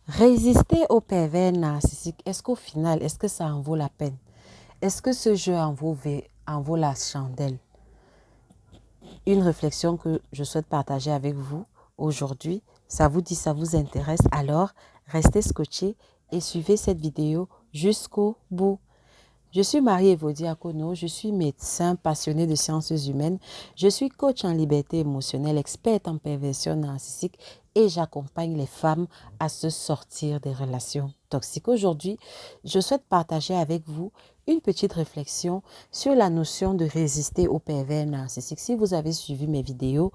Résister au pervers narcissique, est-ce qu'au final, est-ce que ça en vaut la peine? Est-ce que ce jeu en vaut la chandelle? Une réflexion que je souhaite partager avec vous aujourd'hui. Ça vous dit, ça vous intéresse? Alors, restez scotchés et suivez cette vidéo jusqu'au bout. Je suis Marie-Evodie Akono, je suis médecin passionné de sciences humaines, je suis coach en liberté émotionnelle, experte en perversion narcissique et j'accompagne les femmes à se sortir des relations toxiques. Aujourd'hui, je souhaite partager avec vous une petite réflexion sur la notion de résister au pervers narcissique. Si vous avez suivi mes vidéos,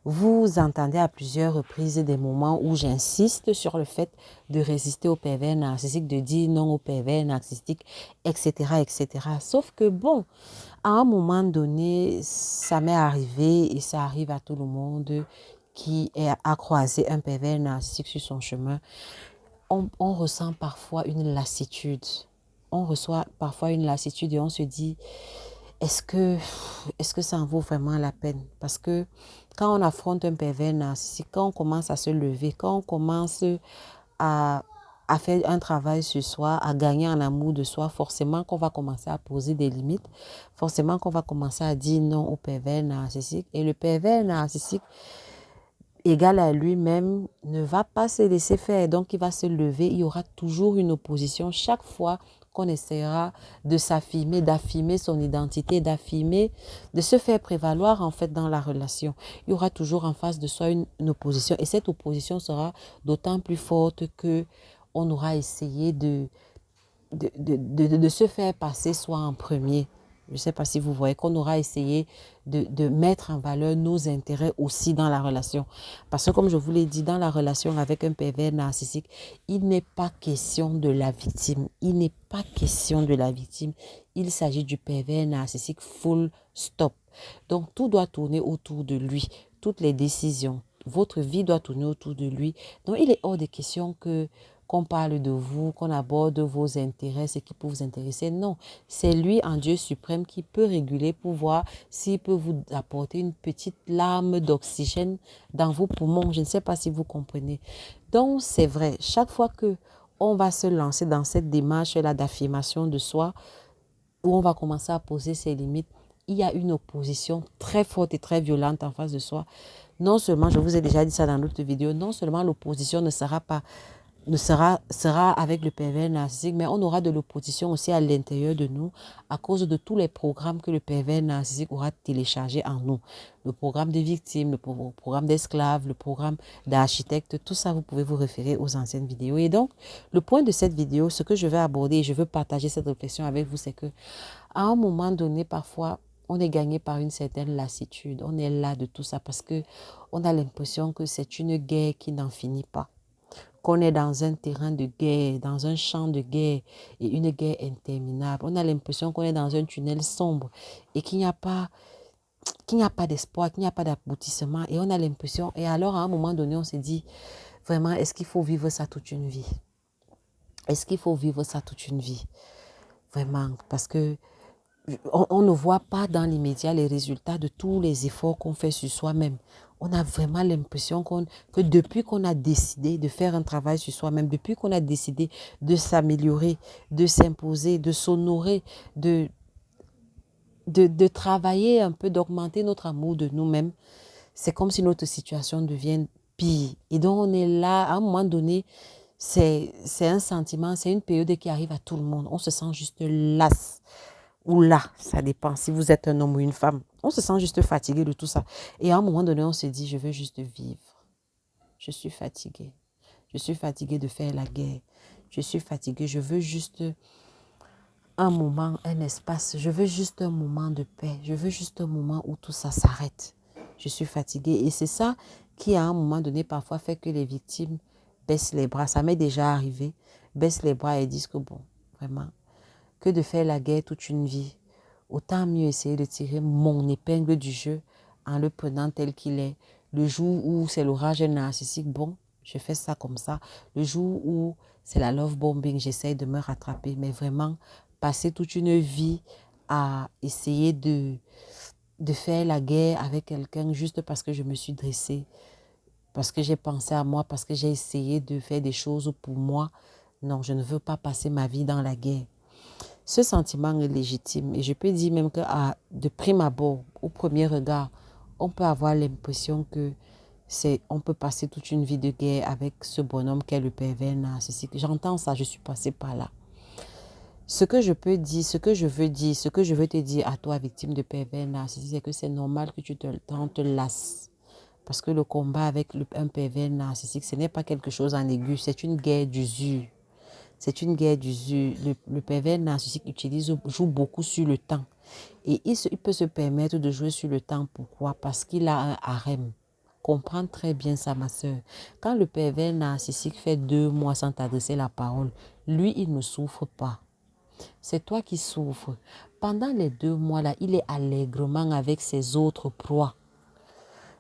vous entendez à plusieurs reprises des moments où j'insiste sur le fait de résister au pervers narcissique, de dire non au pervers narcissique, etc., etc. Sauf que bon, à un moment donné, ça m'est arrivé et ça arrive à tout le monde a croisé un pervers narcissique sur son chemin. On ressent parfois une lassitude. On reçoit parfois une lassitude et on se dit, est-ce que, est-ce que ça en vaut vraiment la peine? Parce que quand on affronte un pervers narcissique, quand on commence à se lever, quand on commence à, à faire un travail sur soi, à gagner en amour de soi, forcément qu'on va commencer à poser des limites, forcément qu'on va commencer à dire non au pervers narcissique. Et le pervers narcissique, égal à lui-même, ne va pas se laisser faire. Donc, il va se lever. Il y aura toujours une opposition chaque fois qu'on essaiera de s'affirmer, d'affirmer son identité, d'affirmer, de se faire prévaloir en fait dans la relation. Il y aura toujours en face de soi une opposition. Et cette opposition sera d'autant plus forte que on aura essayé de se faire passer soi en premier. Je ne sais pas si vous voyez qu'on aura essayé de mettre en valeur nos intérêts aussi dans la relation. Parce que comme je vous l'ai dit, dans la relation avec un pervers narcissique, il n'est pas question de la victime. Il n'est pas question de la victime. Il s'agit du pervers narcissique full stop. Donc tout doit tourner autour de lui. Toutes les décisions, votre vie doit tourner autour de lui. Donc il est hors de question qu'on parle de vous, qu'on aborde vos intérêts, ce qui peut vous intéresser. Non, c'est lui en Dieu suprême qui peut réguler pour voir s'il peut vous apporter une petite larme d'oxygène dans vos poumons. Je ne sais pas si vous comprenez. Donc, c'est vrai, chaque fois que on va se lancer dans cette démarche-là d'affirmation de soi, où on va commencer à poser ses limites, il y a une opposition très forte et très violente en face de soi. Non seulement, je vous ai déjà dit ça dans d'autres vidéos, non seulement l'opposition sera avec le pervers narcissique, mais on aura de l'opposition aussi à l'intérieur de nous à cause de tous les programmes que le pervers narcissique aura téléchargés en nous. Le programme de victime, le programme d'esclave, le programme d'architecte, tout ça, vous pouvez vous référer aux anciennes vidéos. Et donc, le point de cette vidéo, ce que je vais aborder et je veux partager cette réflexion avec vous, c'est que à un moment donné, parfois, on est gagné par une certaine lassitude. On est là de tout ça parce que on a l'impression que c'est une guerre qui n'en finit pas, qu'on est dans un terrain de guerre, dans un champ de guerre et une guerre interminable. On a l'impression qu'on est dans un tunnel sombre et qu'il n'y a pas d'espoir, qu'il n'y a pas d'aboutissement. Et on a l'impression, et alors à un moment donné, on se dit, vraiment, est-ce qu'il faut vivre ça toute une vie? Est-ce qu'il faut vivre ça toute une vie? Vraiment, parce que on ne voit pas dans l'immédiat les résultats de tous les efforts qu'on fait sur soi-même. On a vraiment l'impression que depuis qu'on a décidé de faire un travail sur soi-même, depuis qu'on a décidé de s'améliorer, de s'imposer, de s'honorer, de travailler un peu, d'augmenter notre amour de nous-mêmes, c'est comme si notre situation devient pire. Et donc on est là, à un moment donné, c'est un sentiment, c'est une période qui arrive à tout le monde. On se sent juste las. Ou là, ça dépend si vous êtes un homme ou une femme. On se sent juste fatigué de tout ça. Et à un moment donné, on se dit, je veux juste vivre. Je suis fatigué. Je suis fatigué de faire la guerre. Je suis fatigué. Je veux juste un moment, un espace. Je veux juste un moment de paix. Je veux juste un moment où tout ça s'arrête. Je suis fatigué. Et c'est ça qui, à un moment donné, parfois fait que les victimes baissent les bras. Ça m'est déjà arrivé. Baissent les bras et disent que bon, vraiment, que de faire la guerre toute une vie. Autant mieux essayer de tirer mon épingle du jeu en le prenant tel qu'il est. Le jour où c'est l'orage narcissique, bon, je fais ça comme ça. Le jour où c'est la love bombing, j'essaye de me rattraper. Mais vraiment, passer toute une vie à essayer de faire la guerre avec quelqu'un juste parce que je me suis dressée. parce que j'ai pensé à moi, parce que j'ai essayé de faire des choses pour moi. Non, je ne veux pas passer ma vie dans la guerre. Ce sentiment est légitime et je peux dire même que de prime abord, au premier regard, on peut avoir l'impression que on peut passer toute une vie de guerre avec ce bonhomme qu'est le pervers narcissique. J'entends ça, je suis passée par là. Ce que je peux dire, ce que je veux dire, ce que je veux te dire à toi, victime de pervers narcissique, c'est que c'est normal que tu te lasses. Parce que le combat avec un pervers narcissique, ce n'est pas quelque chose en aigu, c'est une guerre d'usure. C'est une guerre d'usure. Le pervers narcissique joue beaucoup sur le temps. Et il peut se permettre de jouer sur le temps. Pourquoi? Parce qu'il a un harem. Comprends très bien ça, ma soeur. Quand le pervers narcissique fait 2 mois sans t'adresser la parole, lui, il ne souffre pas. C'est toi qui souffres. Pendant les 2 mois-là, il est allègrement avec ses autres proies.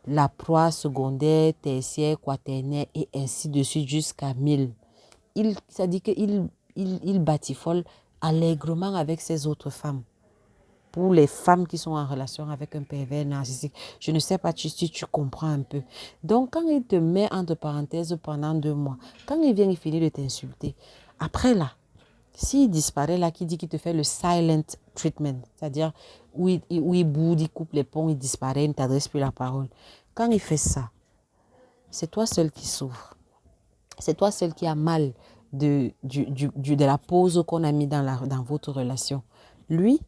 La proie secondaire, tertiaire, quaternaire et ainsi de suite jusqu'à 1000. Ça dit qu'il batifole allègrement avec ses autres femmes. Pour les femmes qui sont en relation avec un pervers narcissique, je ne sais pas si tu comprends un peu. Donc, quand il te met entre parenthèses pendant 2 mois, quand il vient, il finit de t'insulter. Après là, s'il disparaît là, qui dit qu'il te fait le silent treatment, c'est-à-dire où il boude, il coupe les ponts, il disparaît, il ne t'adresse plus la parole. Quand il fait ça, c'est toi seul qui souffre. C'est toi seul qui a mal de la pause qu'on a mis dans votre relation. Lui,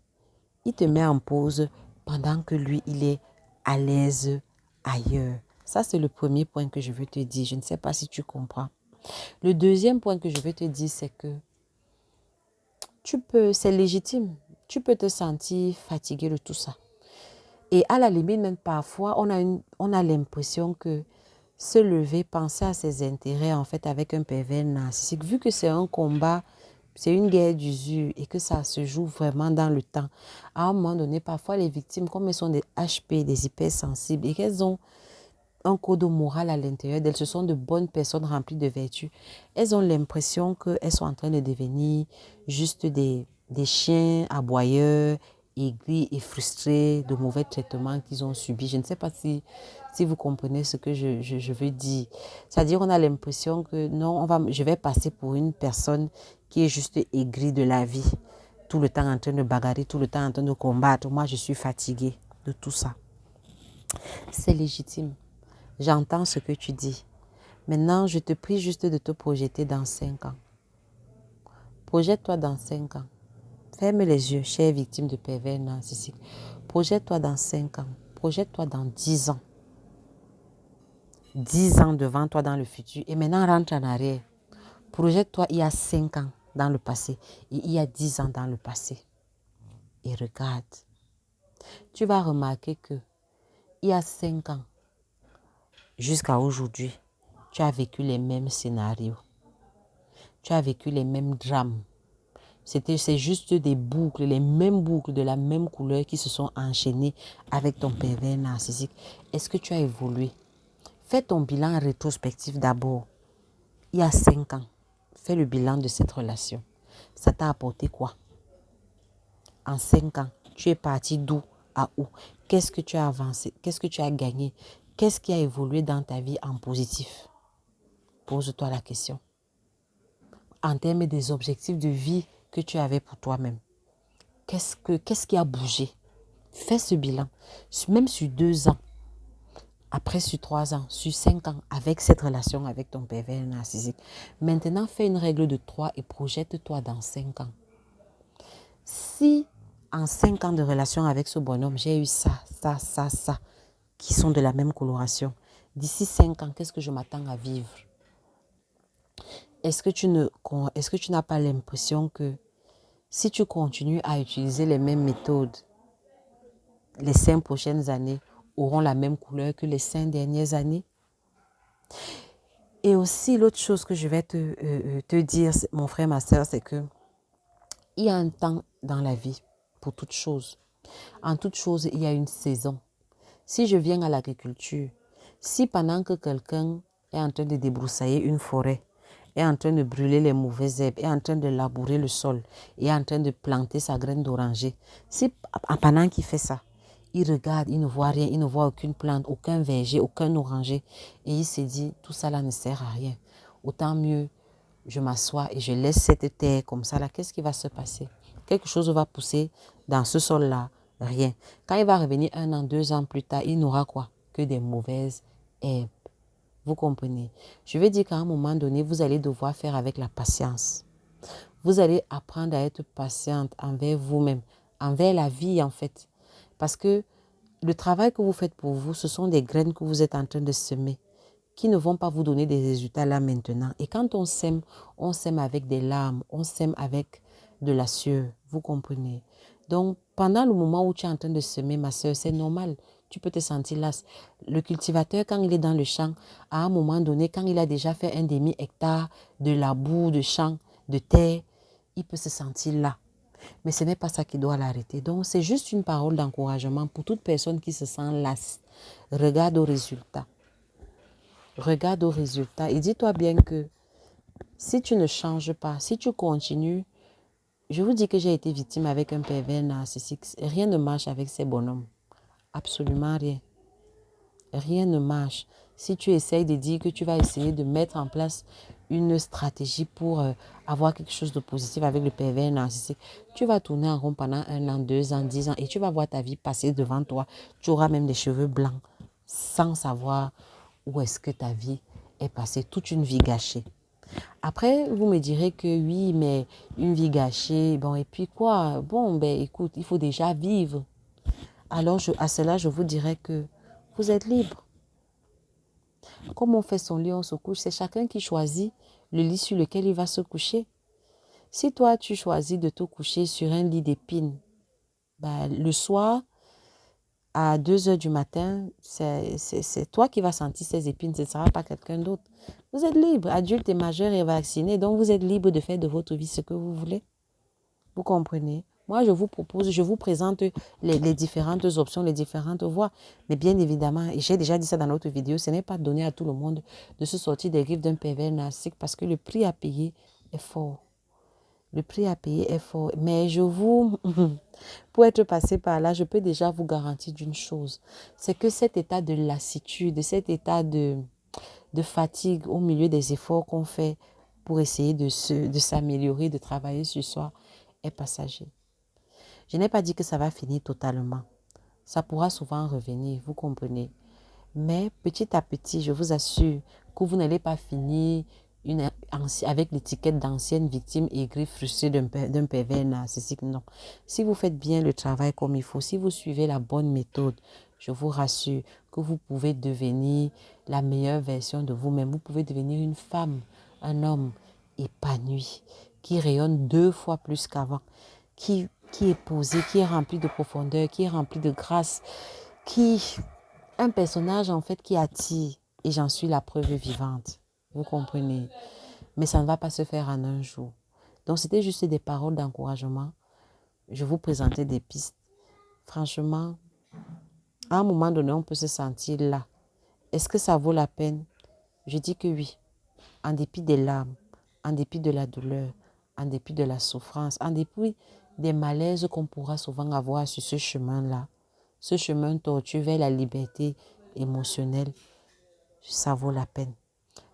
il te met en pause pendant que lui, il est à l'aise ailleurs. Ça, c'est le premier point que je veux te dire. Je ne sais pas si tu comprends. Le deuxième point que je veux te dire, c'est que c'est légitime. Tu peux te sentir fatigué de tout ça. Et à la limite, même parfois, on a l'impression que se lever, penser à ses intérêts, en fait, avec un pervers narcissique, vu que c'est un combat, c'est une guerre d'usure et que ça se joue vraiment dans le temps. À un moment donné, parfois, les victimes, comme elles sont des HP, des hypersensibles, et qu'elles ont un code moral à l'intérieur d'elles, ce sont de bonnes personnes remplies de vertus. Elles ont l'impression qu'elles sont en train de devenir juste des chiens aboyeurs, aigris et frustrés de mauvais traitements qu'ils ont subis. Je ne sais pas si vous comprenez ce que je veux dire. C'est-à-dire qu'on a l'impression que non, je vais passer pour une personne qui est juste aigrie de la vie, tout le temps en train de bagarrer, tout le temps en train de combattre. Moi, je suis fatiguée de tout ça. C'est légitime. J'entends ce que tu dis. Maintenant, je te prie juste de te projeter dans 5 ans. Projette-toi dans 5 ans. Ferme les yeux, chère victime de pervers narcissique. Projette-toi dans 5 ans. Projette-toi dans 10 ans. 10 ans devant toi dans le futur. Et maintenant, rentre en arrière. Projette-toi il y a 5 ans dans le passé. Et il y a 10 ans dans le passé. Et regarde. Tu vas remarquer que il y a 5 ans, jusqu'à aujourd'hui, tu as vécu les mêmes scénarios. Tu as vécu les mêmes drames. C'est juste des boucles, les mêmes boucles de la même couleur qui se sont enchaînées avec ton pervers narcissique. Est-ce que tu as évolué? Fais ton bilan rétrospectif d'abord. Il y a 5 ans, fais le bilan de cette relation. Ça t'a apporté quoi? En 5 ans, tu es parti d'où à où? Qu'est-ce que tu as avancé? Qu'est-ce que tu as gagné? Qu'est-ce qui a évolué dans ta vie en positif? Pose-toi la question. En termes des objectifs de vie que tu avais pour toi-même. Qu'est-ce qui a bougé? Fais ce bilan. Même sur 2 ans. Après sur 3 ans. Sur 5 ans. Avec cette relation avec ton pervers narcissique. Maintenant, fais une règle de 3 et projette-toi dans 5 ans. Si en 5 ans de relation avec ce bonhomme, j'ai eu ça, qui sont de la même coloration. D'ici 5 ans, qu'est-ce que je m'attends à vivre? Est-ce que tu n'as pas l'impression que si tu continues à utiliser les mêmes méthodes, les 5 prochaines années auront la même couleur que les 5 dernières années? Et aussi, l'autre chose que je vais te dire, mon frère, ma soeur, c'est que il y a un temps dans la vie pour toute chose. En toute chose, il y a une saison. Si je viens à l'agriculture, si pendant que quelqu'un est en train de débroussailler une forêt, est en train de brûler les mauvaises herbes, est en train de labourer le sol, est en train de planter sa graine d'oranger, si pendant qu'il fait ça, Il regarde, il ne voit rien, il ne voit aucune plante, aucun verger, aucun oranger. Et il se dit, tout ça là ne sert à rien. Autant mieux, je m'assois et je laisse cette terre comme ça là. Qu'est-ce qui va se passer? Quelque chose va pousser dans ce sol-là. Rien. Quand il va revenir 1 an, 2 ans plus tard, il n'aura quoi? Que des mauvaises herbes. Vous comprenez? Je veux dire qu'à un moment donné, vous allez devoir faire avec la patience. Vous allez apprendre à être patiente envers vous-même, envers la vie en fait. Parce que le travail que vous faites pour vous, ce sont des graines que vous êtes en train de semer qui ne vont pas vous donner des résultats là maintenant. Et quand on sème avec des larmes, on sème avec de la sueur, vous comprenez. Donc, pendant le moment où tu es en train de semer, ma soeur, c'est normal. Tu peux te sentir lasse. Le cultivateur, quand il est dans le champ, à un moment donné, quand il a déjà fait un demi-hectare de labour, de champ, de terre, il peut se sentir là. Mais ce n'est pas ça qui doit l'arrêter. Donc, c'est juste une parole d'encouragement pour toute personne qui se sent lasse. Regarde au résultat. Regarde au résultat et dis-toi bien que si tu ne changes pas, si tu continues, je vous dis que j'ai été victime avec un pervers narcissique. Rien ne marche avec ces bonhommes. Absolument rien. Rien ne marche. Si tu essayes de dire que tu vas essayer de mettre en place une stratégie pour avoir quelque chose de positif avec le pervers narcissique, tu vas tourner en rond pendant 1 an, 2 ans, 10 ans et tu vas voir ta vie passer devant toi. Tu auras même des cheveux blancs sans savoir où est-ce que ta vie est passée, toute une vie gâchée. Après, vous me direz que oui, mais une vie gâchée, bon, et puis quoi? Bon, ben écoute, il faut déjà vivre. Alors, à cela, je vous dirais que vous êtes libre. Comme on fait son lit, on se couche, c'est chacun qui choisit le lit sur lequel il va se coucher. Si toi, tu choisis de te coucher sur un lit d'épines, ben, le soir, à 2 heures du matin, c'est toi qui vas sentir ces épines, ce ne sera pas quelqu'un d'autre. Vous êtes libre, adulte et majeur et vacciné, donc vous êtes libre de faire de votre vie ce que vous voulez. Vous comprenez? Moi, je vous propose, je vous présente les différentes options, les différentes voies. Mais bien évidemment, et j'ai déjà dit ça dans notre vidéo, ce n'est pas donné à tout le monde de se sortir des griffes d'un pervers narcissique parce que le prix à payer est fort. Le prix à payer est fort. Mais pour être passé par là, je peux déjà vous garantir d'une chose. C'est que cet état de lassitude, cet état de fatigue au milieu des efforts qu'on fait pour essayer de s'améliorer, de travailler sur soi, est passager. Je n'ai pas dit que ça va finir totalement. Ça pourra souvent revenir, vous comprenez. Mais petit à petit, je vous assure que vous n'allez pas finir avec l'étiquette d'ancienne victime aigrie, frustrée d'un pervers narcissique. Non. Si vous faites bien le travail comme il faut, si vous suivez la bonne méthode, je vous rassure que vous pouvez devenir la meilleure version de vous-même. Vous pouvez devenir une femme, un homme épanoui, qui rayonne 2 fois plus qu'avant, qui est posé, qui est rempli de profondeur, qui est rempli de grâce, un personnage en fait qui attire. Et j'en suis la preuve vivante. Vous comprenez? Mais ça ne va pas se faire en un jour. Donc c'était juste des paroles d'encouragement. Je vous présentais des pistes. Franchement, à un moment donné, on peut se sentir là. Est-ce que ça vaut la peine? Je dis que oui. En dépit des larmes, en dépit de la douleur, en dépit de la souffrance, en dépit des malaises qu'on pourra souvent avoir sur ce chemin-là, ce chemin tortueux vers la liberté émotionnelle, ça vaut la peine.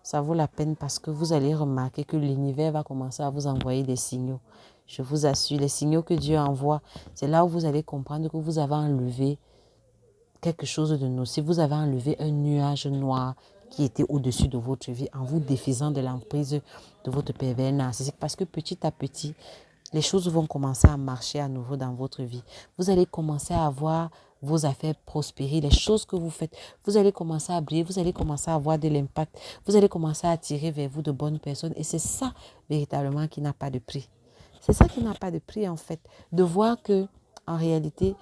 Ça vaut la peine parce que vous allez remarquer que l'univers va commencer à vous envoyer des signaux. Je vous assure, les signaux que Dieu envoie, c'est là où vous allez comprendre que vous avez enlevé quelque chose de nocif. Vous avez enlevé un nuage noir qui était au-dessus de votre vie en vous défaisant de l'emprise de votre pervers narcissique. Parce que petit à petit, les choses vont commencer à marcher à nouveau dans votre vie. Vous allez commencer à avoir vos affaires prospérer, les choses que vous faites. Vous allez commencer à briller, vous allez commencer à avoir de l'impact. Vous allez commencer à attirer vers vous de bonnes personnes. Et c'est ça, véritablement, qui n'a pas de prix. C'est ça qui n'a pas de prix, en fait. De voir que, en réalité,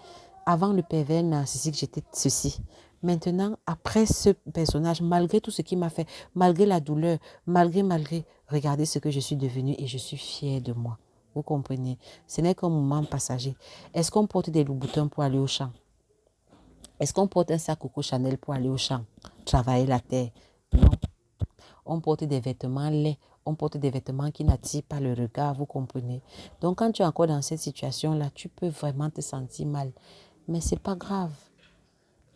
avant le pervers narcissique, j'étais ceci. Maintenant, après ce personnage, malgré tout ce qu'il m'a fait, malgré la douleur, malgré, regardez ce que je suis devenue et je suis fière de moi. Vous comprenez? Ce n'est qu'un moment passager. Est-ce qu'on porte des loups-boutins pour aller au champ? Est-ce qu'on porte un sac Coco Chanel pour aller au champ? Travailler la terre? Non. On porte des vêtements laids. On porte des vêtements qui n'attirent pas le regard, vous comprenez? Donc, quand tu es encore dans cette situation-là, tu peux vraiment te sentir mal. Mais ce n'est pas grave.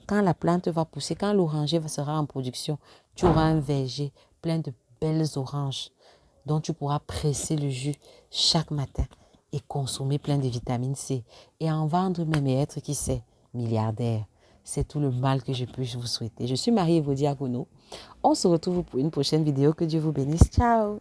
quand la plante va pousser, quand l'oranger sera en production, tu auras un verger plein de belles oranges dont tu pourras presser le jus chaque matin et consommer plein de vitamine C et en vendre même et être, qui sait, milliardaire. C'est tout le mal que je puisse vous souhaiter. Je suis Marie-Evody Agono. On se retrouve pour une prochaine vidéo. Que Dieu vous bénisse. Ciao!